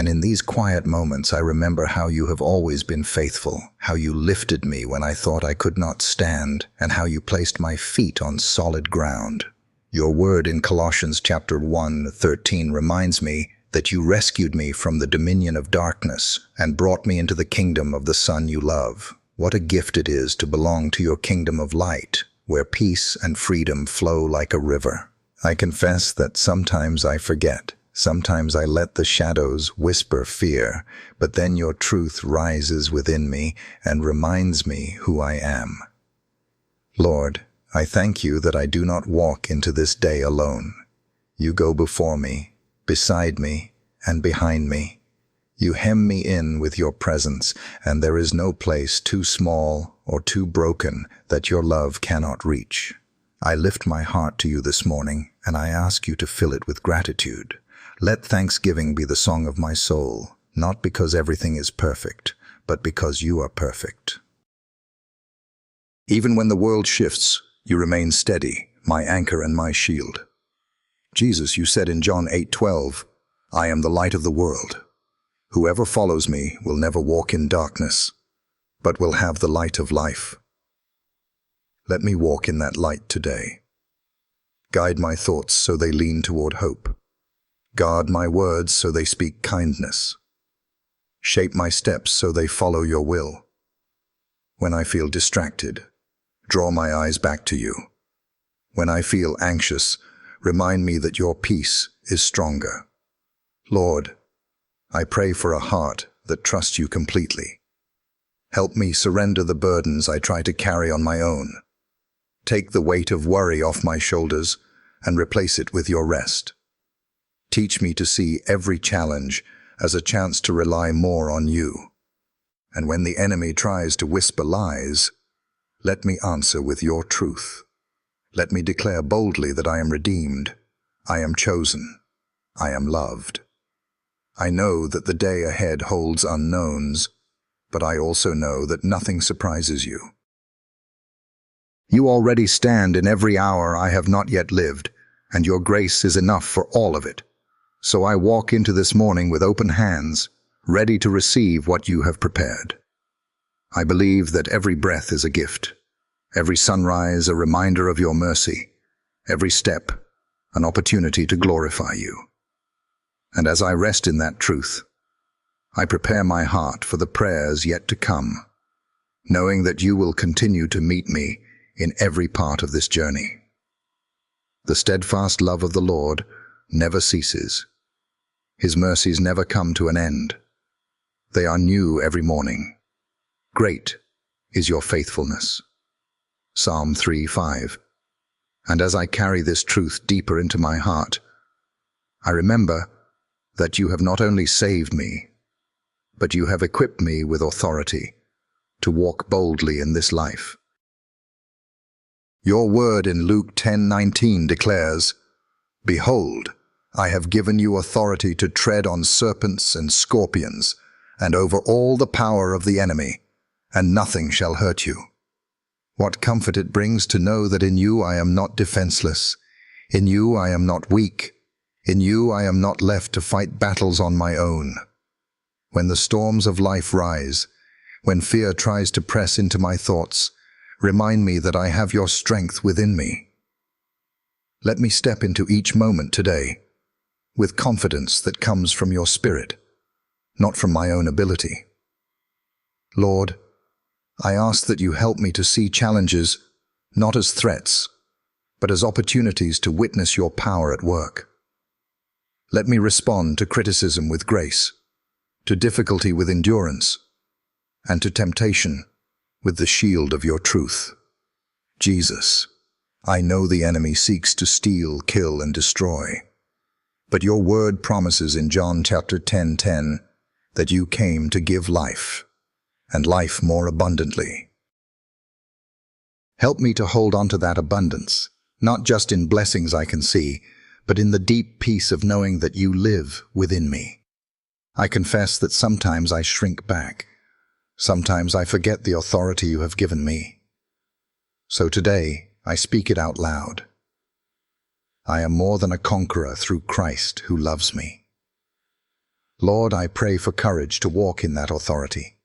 And in these quiet moments, I remember how you have always been faithful, how you lifted me when I thought I could not stand, and how you placed my feet on solid ground. Your word in Colossians chapter 1:13 reminds me that you rescued me from the dominion of darkness and brought me into the kingdom of the Son you love. What a gift it is to belong to your kingdom of light, where peace and freedom flow like a river. I confess that sometimes I forget. Sometimes I let the shadows whisper fear, but then your truth rises within me and reminds me who I am. Lord, I thank you that I do not walk into this day alone. You go before me, beside me, and behind me. You hem me in with your presence, and there is no place too small or too broken that your love cannot reach. I lift my heart to you this morning, and I ask you to fill it with gratitude. Let thanksgiving be the song of my soul, not because everything is perfect, but because you are perfect. Even when the world shifts, you remain steady, my anchor and my shield. Jesus, you said in John 8:12, I am the light of the world. Whoever follows me will never walk in darkness, but will have the light of life. Let me walk in that light today. Guide my thoughts so they lean toward hope. Guard my words so they speak kindness. Shape my steps so they follow your will. When I feel distracted, draw my eyes back to you. When I feel anxious, remind me that your peace is stronger. Lord, I pray for a heart that trusts you completely. Help me surrender the burdens I try to carry on my own. Take the weight of worry off my shoulders and replace it with your rest. Teach me to see every challenge as a chance to rely more on you. And when the enemy tries to whisper lies, let me answer with your truth. Let me declare boldly that I am redeemed, I am chosen, I am loved. I know that the day ahead holds unknowns, but I also know that nothing surprises you. You already stand in every hour I have not yet lived, and your grace is enough for all of it. So I walk into this morning with open hands, ready to receive what you have prepared. I believe that every breath is a gift, every sunrise a reminder of your mercy, every step an opportunity to glorify you. And as I rest in that truth, I prepare my heart for the prayers yet to come, knowing that you will continue to meet me in every part of this journey. The steadfast love of the Lord never ceases. His mercies never come to an end. They are new every morning. Great is your faithfulness. Psalm 3:5. And as I carry this truth deeper into my heart, I remember that you have not only saved me, but you have equipped me with authority to walk boldly in this life. Your word in Luke 10:19 declares, Behold, I have given you authority to tread on serpents and scorpions, and over all the power of the enemy, and nothing shall hurt you. What comfort it brings to know that in you I am not defenseless, in you I am not weak, in you I am not left to fight battles on my own. When the storms of life rise, when fear tries to press into my thoughts, remind me that I have your strength within me. Let me step into each moment today with confidence that comes from your Spirit, not from my own ability. Lord, I ask that you help me to see challenges not as threats, but as opportunities to witness your power at work. Let me respond to criticism with grace, to difficulty with endurance, and to temptation with the shield of your truth. Jesus, I know the enemy seeks to steal, kill, and destroy. But your word promises in John chapter 10:10 that you came to give life, and life more abundantly. Help me to hold on to that abundance, not just in blessings I can see, but in the deep peace of knowing that you live within me. I confess that sometimes I shrink back. Sometimes I forget the authority you have given me. So today, I speak it out loud. I am more than a conqueror through Christ who loves me. Lord, I pray for courage to walk in that authority.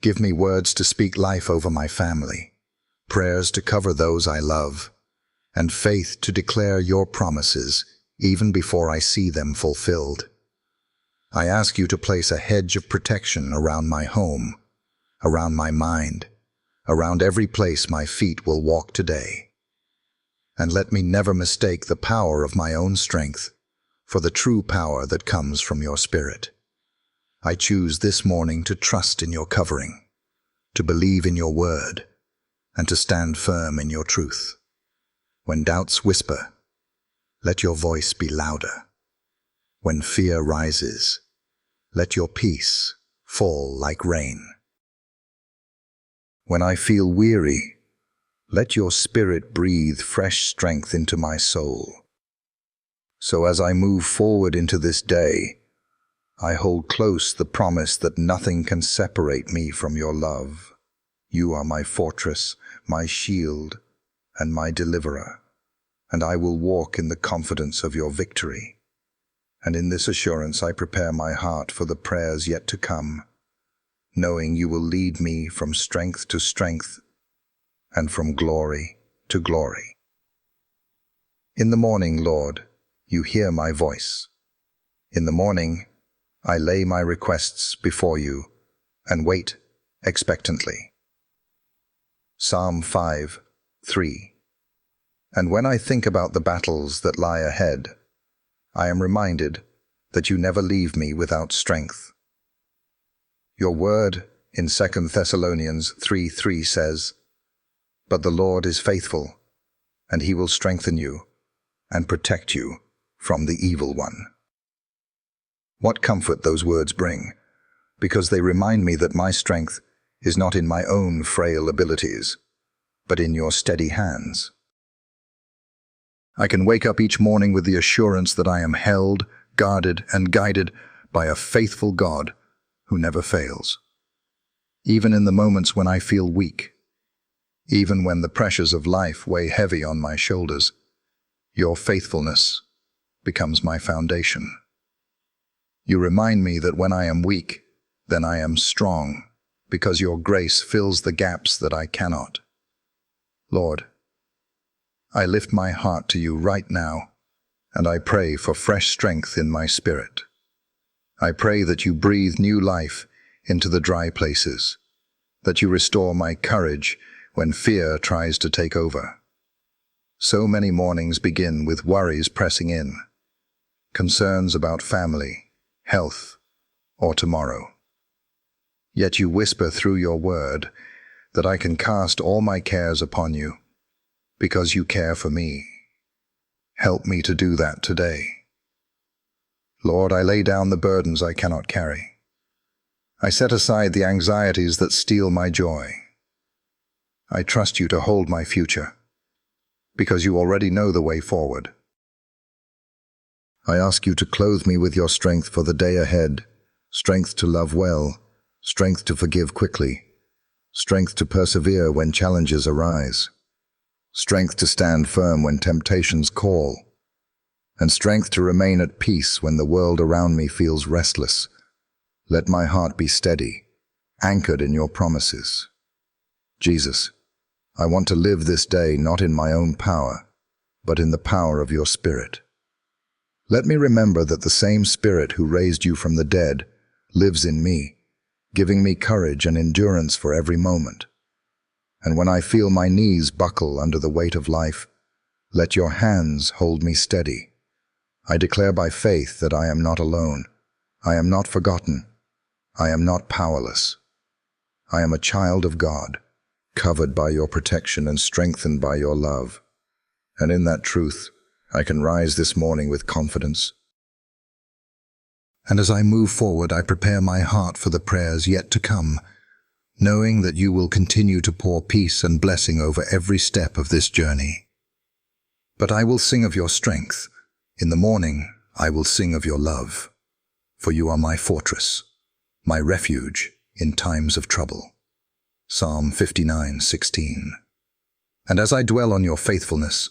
Give me words to speak life over my family, prayers to cover those I love, and faith to declare your promises even before I see them fulfilled. I ask you to place a hedge of protection around my home, around my mind, around every place my feet will walk today. And let me never mistake the power of my own strength for the true power that comes from your Spirit. I choose this morning to trust in your covering, to believe in your word, and to stand firm in your truth. When doubts whisper, let your voice be louder. When fear rises, let your peace fall like rain. When I feel weary, let your Spirit breathe fresh strength into my soul. So as I move forward into this day, I hold close the promise that nothing can separate me from your love. You are my fortress, my shield, and my deliverer, and I will walk in the confidence of your victory. And in this assurance I prepare my heart for the prayers yet to come, knowing you will lead me from strength to strength and from glory to glory. In the morning, Lord, you hear my voice. In the morning, I lay my requests before you and wait expectantly. Psalm 5:3. And when I think about the battles that lie ahead, I am reminded that you never leave me without strength. Your word in 2 Thessalonians 3:3 says, "But the Lord is faithful, and he will strengthen you and protect you from the evil one." What comfort those words bring, because they remind me that my strength is not in my own frail abilities, but in your steady hands. I can wake up each morning with the assurance that I am held, guarded, and guided by a faithful God who never fails. Even in the moments when I feel weak, even when the pressures of life weigh heavy on my shoulders, your faithfulness becomes my foundation. You remind me that when I am weak, then I am strong, because your grace fills the gaps that I cannot. Lord, I lift my heart to you right now, and I pray for fresh strength in my spirit. I pray that you breathe new life into the dry places, that you restore my courage when fear tries to take over. So many mornings begin with worries pressing in, concerns about family, health, or tomorrow. Yet you whisper through your word that I can cast all my cares upon you, because you care for me. Help me to do that today. Lord, I lay down the burdens I cannot carry. I set aside the anxieties that steal my joy. I trust you to hold my future, because you already know the way forward. I ask you to clothe me with your strength for the day ahead, strength to love well, strength to forgive quickly, strength to persevere when challenges arise, strength to stand firm when temptations call, and strength to remain at peace when the world around me feels restless. Let my heart be steady, anchored in your promises. Jesus, I want to live this day not in my own power, but in the power of your Spirit. Let me remember that the same Spirit who raised you from the dead lives in me, giving me courage and endurance for every moment. And when I feel my knees buckle under the weight of life, let your hands hold me steady. I declare by faith that I am not alone. I am not forgotten. I am not powerless. I am a child of God, covered by your protection and strengthened by your love. And in that truth, I can rise this morning with confidence. And as I move forward, I prepare my heart for the prayers yet to come, knowing that you will continue to pour peace and blessing over every step of this journey. But I will sing of your strength. In the morning, I will sing of your love, for you are my fortress, my refuge in times of trouble. Psalm 59:16. And as I dwell on your faithfulness,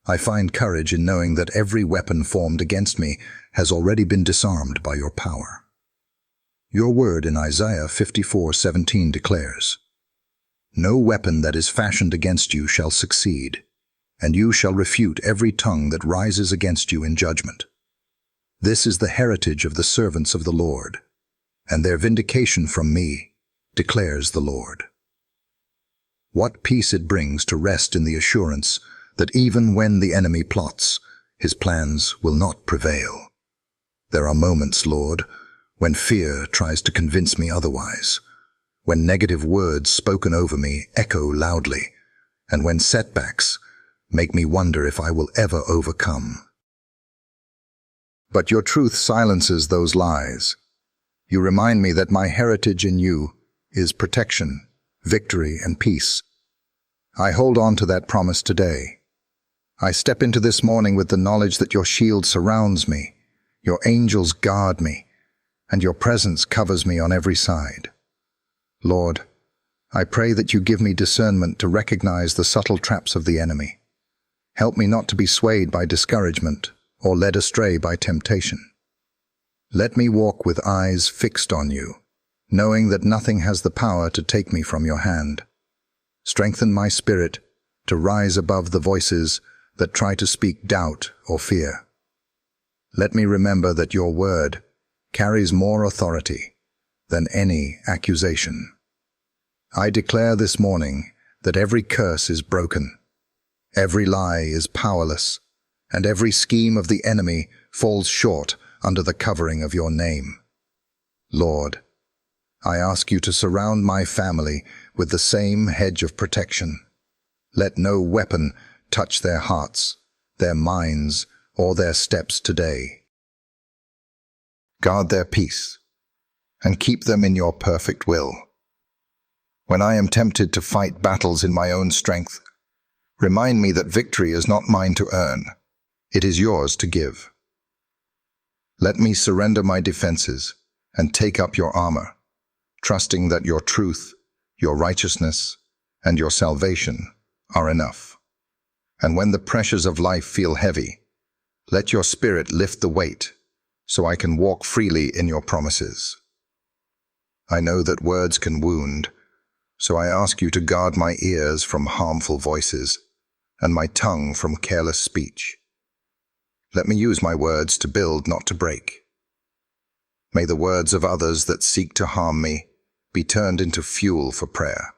I find courage in knowing that every weapon formed against me has already been disarmed by your power. Your word in Isaiah 54:17 declares, "No weapon that is fashioned against you shall succeed, and you shall refute every tongue that rises against you in judgment. This is the heritage of the servants of the Lord, and their vindication from me, declares the Lord." What peace it brings to rest in the assurance that even when the enemy plots, his plans will not prevail. There are moments, Lord, when fear tries to convince me otherwise, when negative words spoken over me echo loudly, and when setbacks make me wonder if I will ever overcome. But your truth silences those lies. You remind me that my heritage in you is protection, victory, and peace. I hold on to that promise today. I step into this morning with the knowledge that your shield surrounds me, your angels guard me, and your presence covers me on every side. Lord, I pray that you give me discernment to recognize the subtle traps of the enemy. Help me not to be swayed by discouragement or led astray by temptation. Let me walk with eyes fixed on you, knowing that nothing has the power to take me from your hand. Strengthen my spirit to rise above the voices that try to speak doubt or fear. Let me remember that your word carries more authority than any accusation. I declare this morning that every curse is broken, every lie is powerless, and every scheme of the enemy falls short under the covering of your name. Lord, I ask you to surround my family with the same hedge of protection. Let no weapon touch their hearts, their minds, or their steps today. Guard their peace, and keep them in your perfect will. When I am tempted to fight battles in my own strength, remind me that victory is not mine to earn, it is yours to give. Let me surrender my defenses and take up your armor, trusting that your truth, your righteousness, and your salvation are enough. And when the pressures of life feel heavy, let your spirit lift the weight so I can walk freely in your promises. I know that words can wound, so I ask you to guard my ears from harmful voices and my tongue from careless speech. Let me use my words to build, not to break. May the words of others that seek to harm me be turned into fuel for prayer,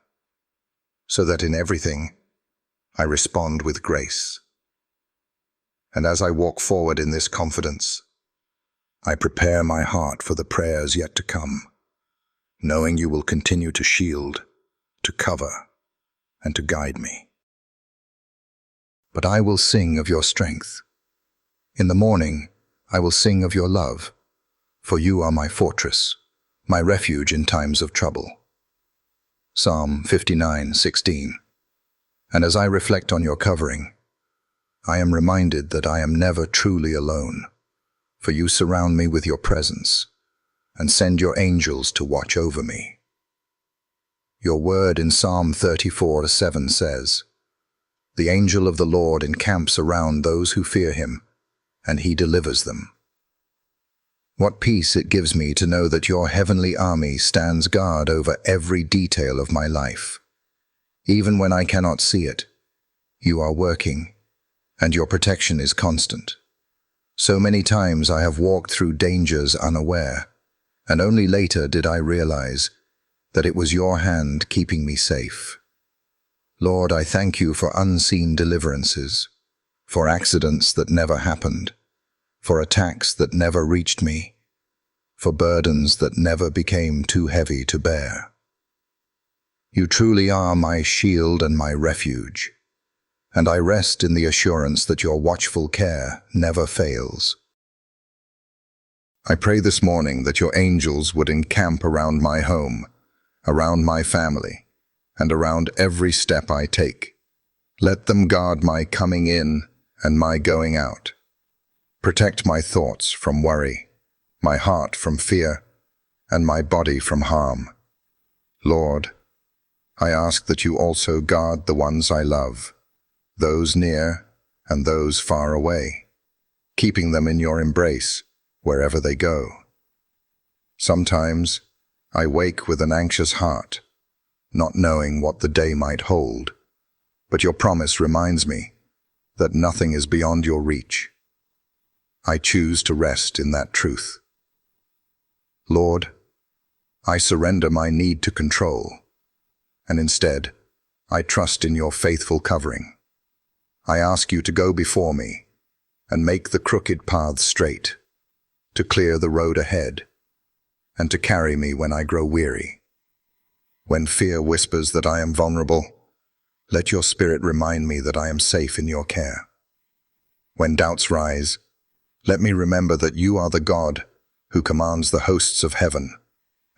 so that in everything I respond with grace. And as I walk forward in this confidence, I prepare my heart for the prayers yet to come, knowing you will continue to shield, to cover, and to guide me. But I will sing of your strength. In the morning, I will sing of your love, for you are my fortress, my refuge in times of trouble. Psalm 59:16. And as I reflect on your covering, I am reminded that I am never truly alone, for you surround me with your presence and send your angels to watch over me. Your word in Psalm 34:7 says, "The angel of the Lord encamps around those who fear him, and he delivers them." What peace it gives me to know that your heavenly army stands guard over every detail of my life. Even when I cannot see it, you are working, and your protection is constant. So many times I have walked through dangers unaware, and only later did I realize that it was your hand keeping me safe. Lord, I thank you for unseen deliverances, for accidents that never happened, for attacks that never reached me, for burdens that never became too heavy to bear. You truly are my shield and my refuge, and I rest in the assurance that your watchful care never fails. I pray this morning that your angels would encamp around my home, around my family, and around every step I take. Let them guard my coming in and my going out. Protect my thoughts from worry, my heart from fear, and my body from harm. Lord, I ask that you also guard the ones I love, those near and those far away, keeping them in your embrace wherever they go. Sometimes I wake with an anxious heart, not knowing what the day might hold, but your promise reminds me that nothing is beyond your reach. I choose to rest in that truth. Lord, I surrender my need to control, and instead, I trust in your faithful covering. I ask you to go before me and make the crooked paths straight, to clear the road ahead, and to carry me when I grow weary. When fear whispers that I am vulnerable, let your Spirit remind me that I am safe in your care. When doubts rise, let me remember that you are the God who commands the hosts of heaven,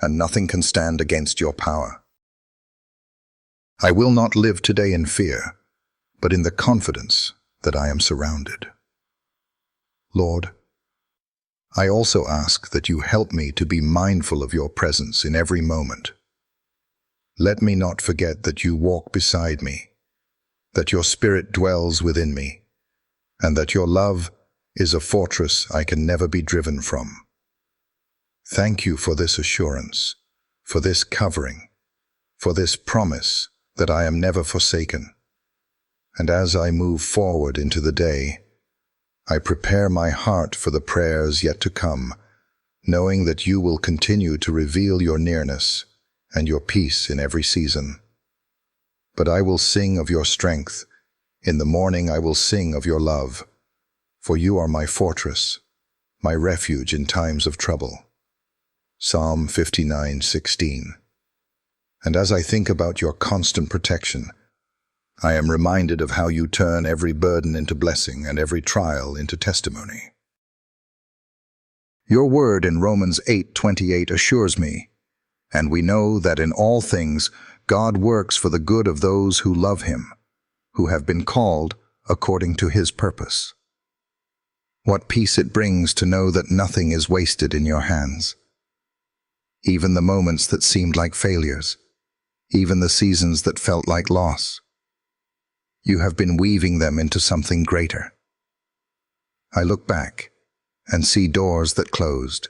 and nothing can stand against your power. I will not live today in fear, but in the confidence that I am surrounded. Lord, I also ask that you help me to be mindful of your presence in every moment. Let me not forget that you walk beside me, that your Spirit dwells within me, and that your love is a fortress I can never be driven from. Thank you for this assurance, for this covering, for this promise that I am never forsaken. And as I move forward into the day, I prepare my heart for the prayers yet to come, knowing that you will continue to reveal your nearness and your peace in every season. But I will sing of your strength. In the morning I will sing of your love, for you are my fortress, my refuge in times of trouble. Psalm 59:16. And as I think about your constant protection, I am reminded of how you turn every burden into blessing and every trial into testimony. Your word in Romans 8:28 assures me, and we know that in all things God works for the good of those who love him, who have been called according to his purpose. What peace it brings to know that nothing is wasted in your hands. Even the moments that seemed like failures, even the seasons that felt like loss, you have been weaving them into something greater. I look back and see doors that closed,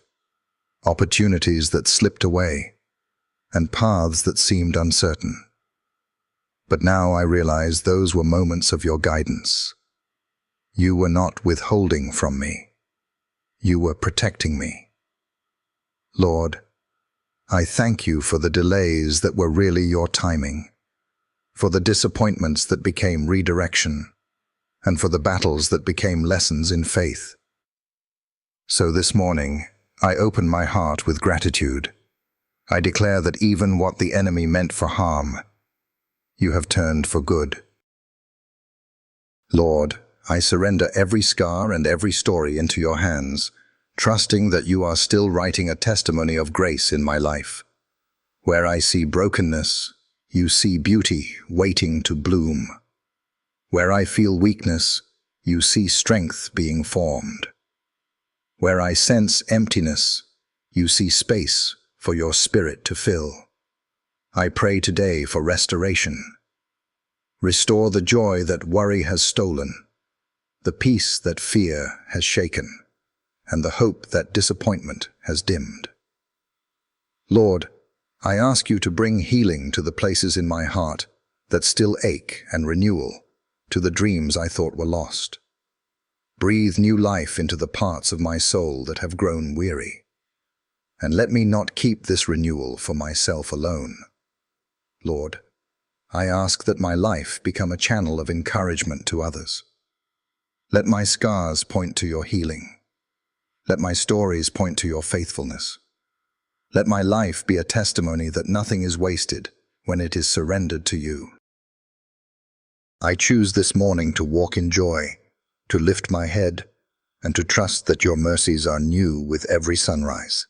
opportunities that slipped away, and paths that seemed uncertain. But now I realize those were moments of your guidance. You were not withholding from me. You were protecting me. Lord, I thank you for the delays that were really your timing, for the disappointments that became redirection, and for the battles that became lessons in faith. So this morning, I open my heart with gratitude. I declare that even what the enemy meant for harm, you have turned for good. Lord, I surrender every scar and every story into your hands, trusting that you are still writing a testimony of grace in my life. Where I see brokenness, you see beauty waiting to bloom. Where I feel weakness, you see strength being formed. Where I sense emptiness, you see space for your Spirit to fill. I pray today for restoration. Restore the joy that worry has stolen, the peace that fear has shaken, and the hope that disappointment has dimmed. Lord, I ask you to bring healing to the places in my heart that still ache, and renewal to the dreams I thought were lost. Breathe new life into the parts of my soul that have grown weary, and let me not keep this renewal for myself alone. Lord, I ask that my life become a channel of encouragement to others. Let my scars point to your healing. Let my stories point to your faithfulness. Let my life be a testimony that nothing is wasted when it is surrendered to you. I choose this morning to walk in joy, to lift my head, and to trust that your mercies are new with every sunrise.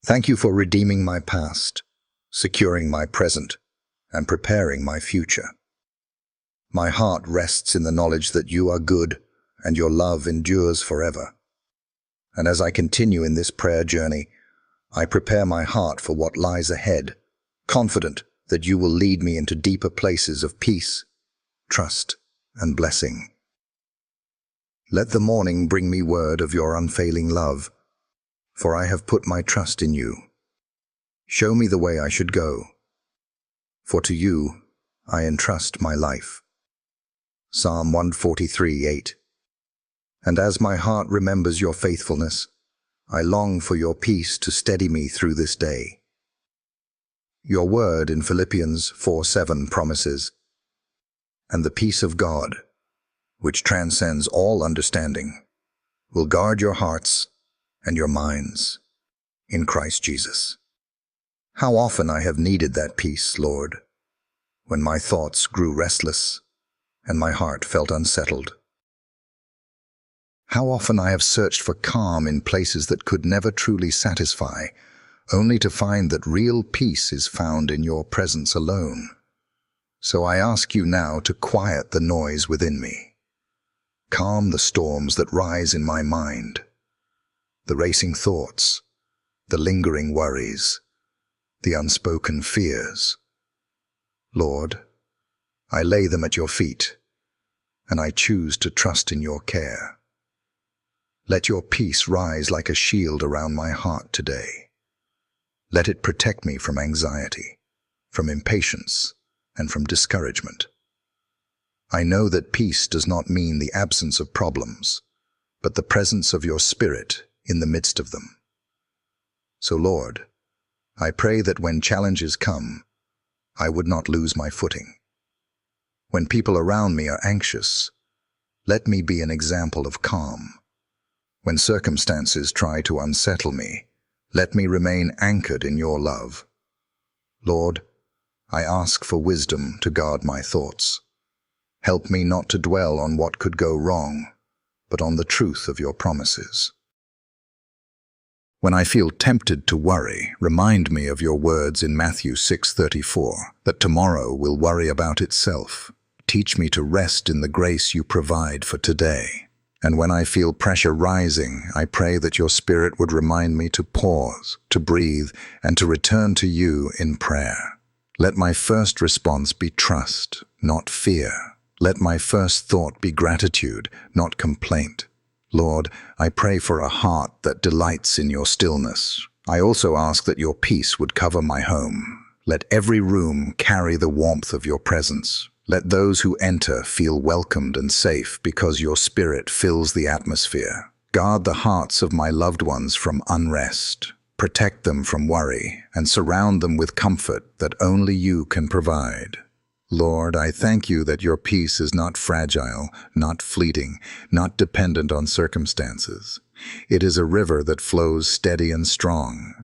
Thank you for redeeming my past, securing my present, and preparing my future. My heart rests in the knowledge that you are good and your love endures forever. And as I continue in this prayer journey, I prepare my heart for what lies ahead, confident that you will lead me into deeper places of peace, trust, and blessing. Let the morning bring me word of your unfailing love, for I have put my trust in you. Show me the way I should go, for to you I entrust my life. Psalm 143:8. And as my heart remembers your faithfulness, I long for your peace to steady me through this day. Your word in Philippians 4:7 promises, and the peace of God, which transcends all understanding, will guard your hearts and your minds in Christ Jesus. How often I have needed that peace, Lord, when my thoughts grew restless and my heart felt unsettled. How often I have searched for calm in places that could never truly satisfy, only to find that real peace is found in your presence alone. So I ask you now to quiet the noise within me. Calm the storms that rise in my mind, the racing thoughts, the lingering worries, the unspoken fears. Lord, I lay them at your feet, and I choose to trust in your care. Let your peace rise like a shield around my heart today. Let it protect me from anxiety, from impatience, and from discouragement. I know that peace does not mean the absence of problems, but the presence of your Spirit in the midst of them. So, Lord, I pray that when challenges come, I would not lose my footing. When people around me are anxious, let me be an example of calm. When circumstances try to unsettle me, let me remain anchored in your love. Lord, I ask for wisdom to guard my thoughts. Help me not to dwell on what could go wrong, but on the truth of your promises. When I feel tempted to worry, remind me of your words in Matthew 6:34, that tomorrow will worry about itself. Teach me to rest in the grace you provide for today. And when I feel pressure rising, I pray that your Spirit would remind me to pause, to breathe, and to return to you in prayer. Let my first response be trust, not fear. Let my first thought be gratitude, not complaint. Lord, I pray for a heart that delights in your stillness. I also ask that your peace would cover my home. Let every room carry the warmth of your presence. Let those who enter feel welcomed and safe because your Spirit fills the atmosphere. Guard the hearts of my loved ones from unrest. Protect them from worry and surround them with comfort that only you can provide. Lord, I thank you that your peace is not fragile, not fleeting, not dependent on circumstances. It is a river that flows steady and strong.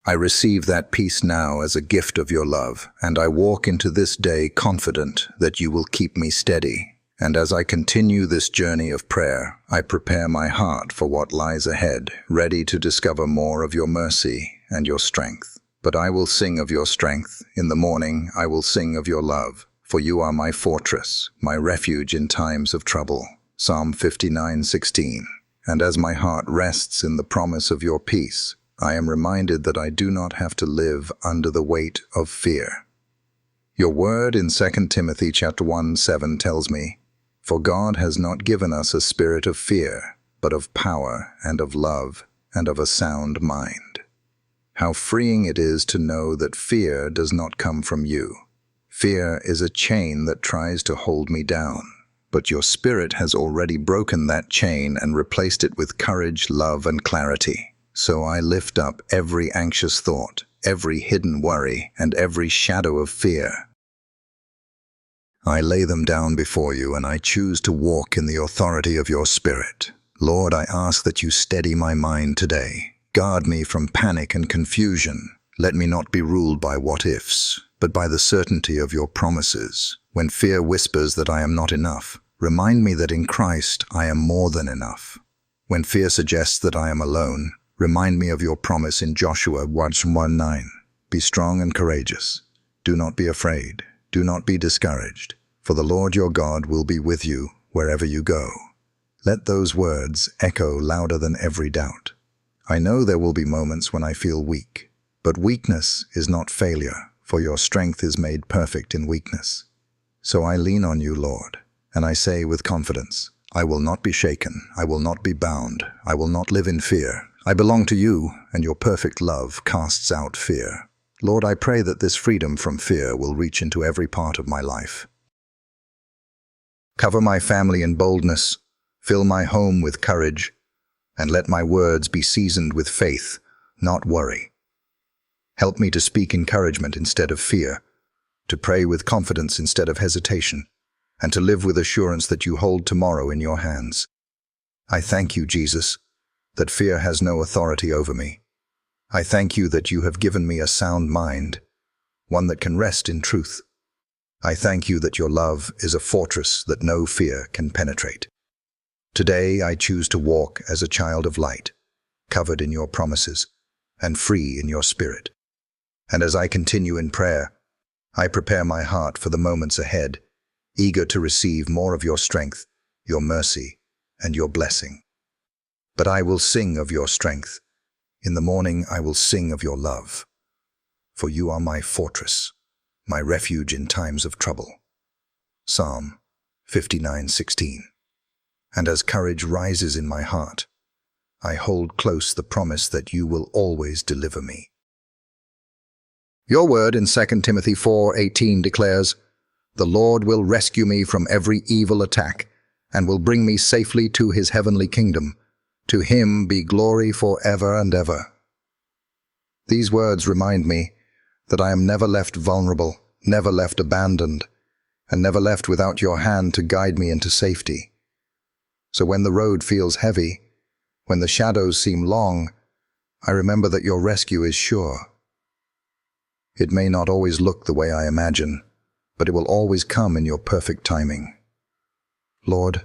I receive that peace now as a gift of your love, and I walk into this day confident that you will keep me steady. And as I continue this journey of prayer, I prepare my heart for what lies ahead, ready to discover more of your mercy and your strength. But I will sing of your strength. In the morning I will sing of your love, for you are my fortress, my refuge in times of trouble. Psalm 59:16. And as my heart rests in the promise of your peace, I am reminded that I do not have to live under the weight of fear. Your word in 2 Timothy 1:7 tells me, "For God has not given us a spirit of fear, but of power and of love and of a sound mind." How freeing it is to know that fear does not come from you. Fear is a chain that tries to hold me down, but your Spirit has already broken that chain and replaced it with courage, love, and clarity. So I lift up every anxious thought, every hidden worry, and every shadow of fear. I lay them down before you, and I choose to walk in the authority of your Spirit. Lord, I ask that you steady my mind today. Guard me from panic and confusion. Let me not be ruled by what-ifs, but by the certainty of your promises. When fear whispers that I am not enough, remind me that in Christ I am more than enough. When fear suggests that I am alone, remind me of your promise in Joshua 1:9. Be strong and courageous. Do not be afraid. Do not be discouraged, for the Lord your God will be with you wherever you go. Let those words echo louder than every doubt. I know there will be moments when I feel weak, but weakness is not failure, for your strength is made perfect in weakness. So I lean on you, Lord, and I say with confidence, I will not be shaken, I will not be bound, I will not live in fear. I belong to you, and your perfect love casts out fear. Lord, I pray that this freedom from fear will reach into every part of my life. Cover my family in boldness, fill my home with courage, and let my words be seasoned with faith, not worry. Help me to speak encouragement instead of fear, to pray with confidence instead of hesitation, and to live with assurance that you hold tomorrow in your hands. I thank you, Jesus, that fear has no authority over me. I thank you that you have given me a sound mind, one that can rest in truth. I thank you that your love is a fortress that no fear can penetrate. Today I choose to walk as a child of light, covered in your promises and free in your spirit. And as I continue in prayer, I prepare my heart for the moments ahead, eager to receive more of your strength, your mercy, and your blessing. But I will sing of your strength. In the morning I will sing of your love. For you are my fortress, my refuge in times of trouble. Psalm 59:16. And as courage rises in my heart, I hold close the promise that you will always deliver me. Your word in 2 Timothy 4:18 declares, "The Lord will rescue me from every evil attack and will bring me safely to his heavenly kingdom. To him be glory forever and ever." These words remind me that I am never left vulnerable, never left abandoned, and never left without your hand to guide me into safety. So when the road feels heavy, when the shadows seem long, I remember that your rescue is sure. It may not always look the way I imagine, but it will always come in your perfect timing. Lord,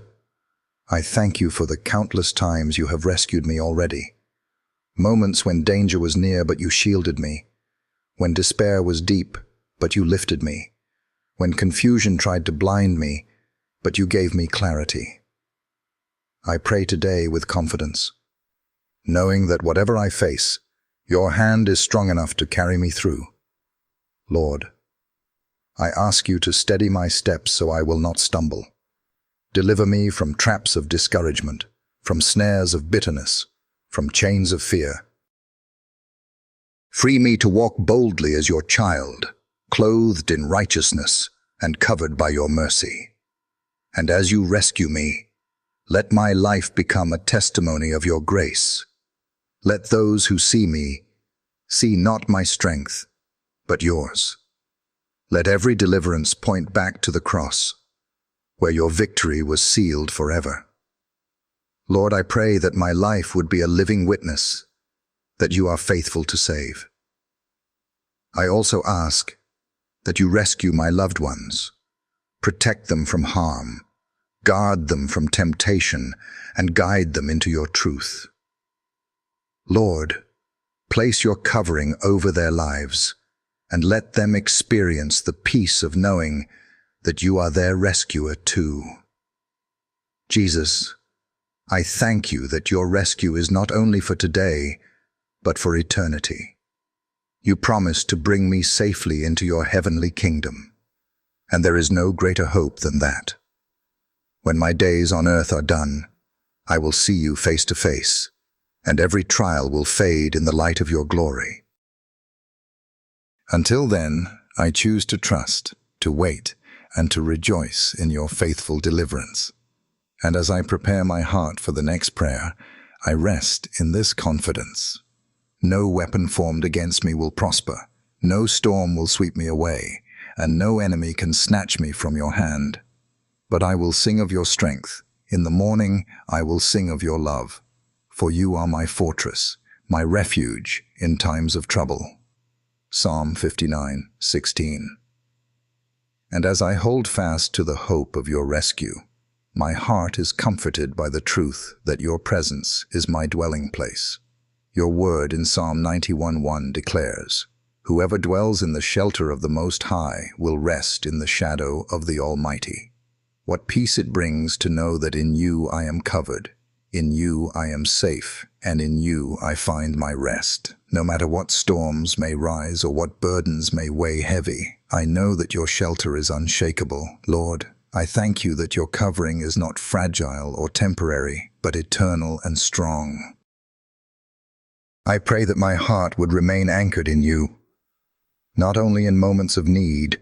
I thank you for the countless times you have rescued me already. Moments when danger was near but you shielded me, when despair was deep but you lifted me, when confusion tried to blind me but you gave me clarity. I pray today with confidence, knowing that whatever I face, your hand is strong enough to carry me through. Lord, I ask you to steady my steps so I will not stumble. Deliver me from traps of discouragement, from snares of bitterness, from chains of fear. Free me to walk boldly as your child, clothed in righteousness and covered by your mercy. And as you rescue me, let my life become a testimony of your grace. Let those who see me see not my strength, but yours. Let every deliverance point back to the cross, where your victory was sealed forever. Lord, I pray that my life would be a living witness that you are faithful to save. I also ask that you rescue my loved ones, protect them from harm, guard them from temptation, and guide them into your truth. Lord, place your covering over their lives, and let them experience the peace of knowing that you are their rescuer too. Jesus, I thank you that your rescue is not only for today, but for eternity. You promised to bring me safely into your heavenly kingdom, and there is no greater hope than that. When my days on earth are done, I will see you face to face, and every trial will fade in the light of your glory. Until then, I choose to trust, to wait, and to rejoice in your faithful deliverance. And as I prepare my heart for the next prayer, I rest in this confidence. No weapon formed against me will prosper, no storm will sweep me away, and no enemy can snatch me from your hand. But I will sing of your strength. In the morning I will sing of your love. For you are my fortress, my refuge in times of trouble. Psalm 59:16. And as I hold fast to the hope of your rescue, my heart is comforted by the truth that your presence is my dwelling place. Your word in Psalm 91:1 declares, "Whoever dwells in the shelter of the Most High will rest in the shadow of the Almighty." What peace it brings to know that in you I am covered, in you I am safe, and in you I find my rest. No matter what storms may rise or what burdens may weigh heavy, I know that your shelter is unshakable. Lord, I thank you that your covering is not fragile or temporary, but eternal and strong. I pray that my heart would remain anchored in you, not only in moments of need,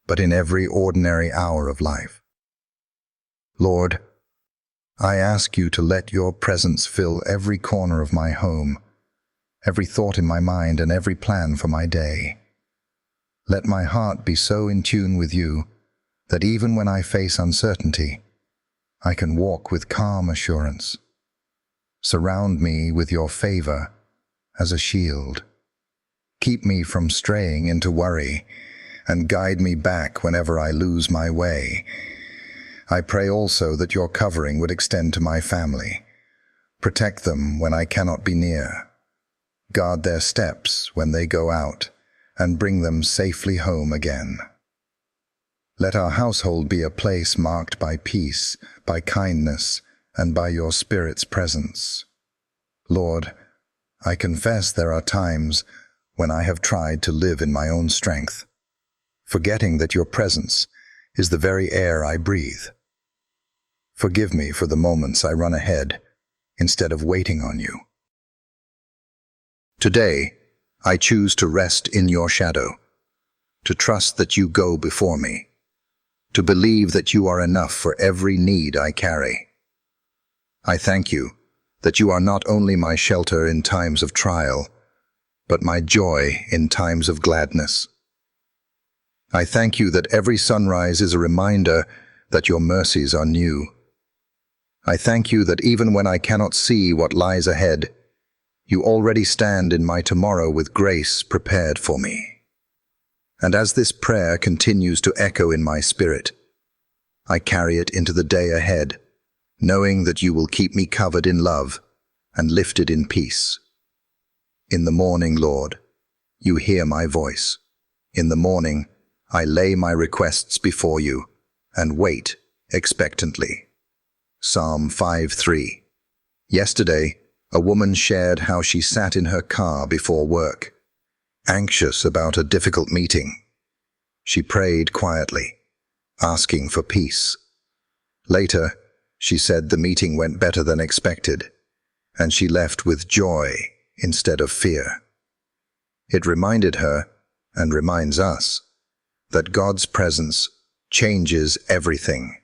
but in every ordinary hour of life. Lord, I ask you to let your presence fill every corner of my home, every thought in my mind, and every plan for my day. Let my heart be so in tune with you that even when I face uncertainty, I can walk with calm assurance. Surround me with your favor as a shield. Keep me from straying into worry and guide me back whenever I lose my way. I pray also that your covering would extend to my family. Protect them when I cannot be near. Guard their steps when they go out and bring them safely home again. Let our household be a place marked by peace, by kindness, and by your Spirit's presence. Lord, I confess there are times when I have tried to live in my own strength, forgetting that your presence is the very air I breathe. Forgive me for the moments I run ahead instead of waiting on you. Today, I choose to rest in your shadow, to trust that you go before me, to believe that you are enough for every need I carry. I thank you that you are not only my shelter in times of trial, but my joy in times of gladness. I thank you that every sunrise is a reminder that your mercies are new. I thank you that even when I cannot see what lies ahead, you already stand in my tomorrow with grace prepared for me. And as this prayer continues to echo in my spirit, I carry it into the day ahead, knowing that you will keep me covered in love and lifted in peace. In the morning, Lord, you hear my voice. In the morning, I lay my requests before you and wait expectantly. Psalm 5:3. Yesterday, a woman shared how she sat in her car before work, anxious about a difficult meeting. She prayed quietly, asking for peace. Later, she said the meeting went better than expected, and she left with joy instead of fear. It reminded her, and reminds us, that God's presence changes everything.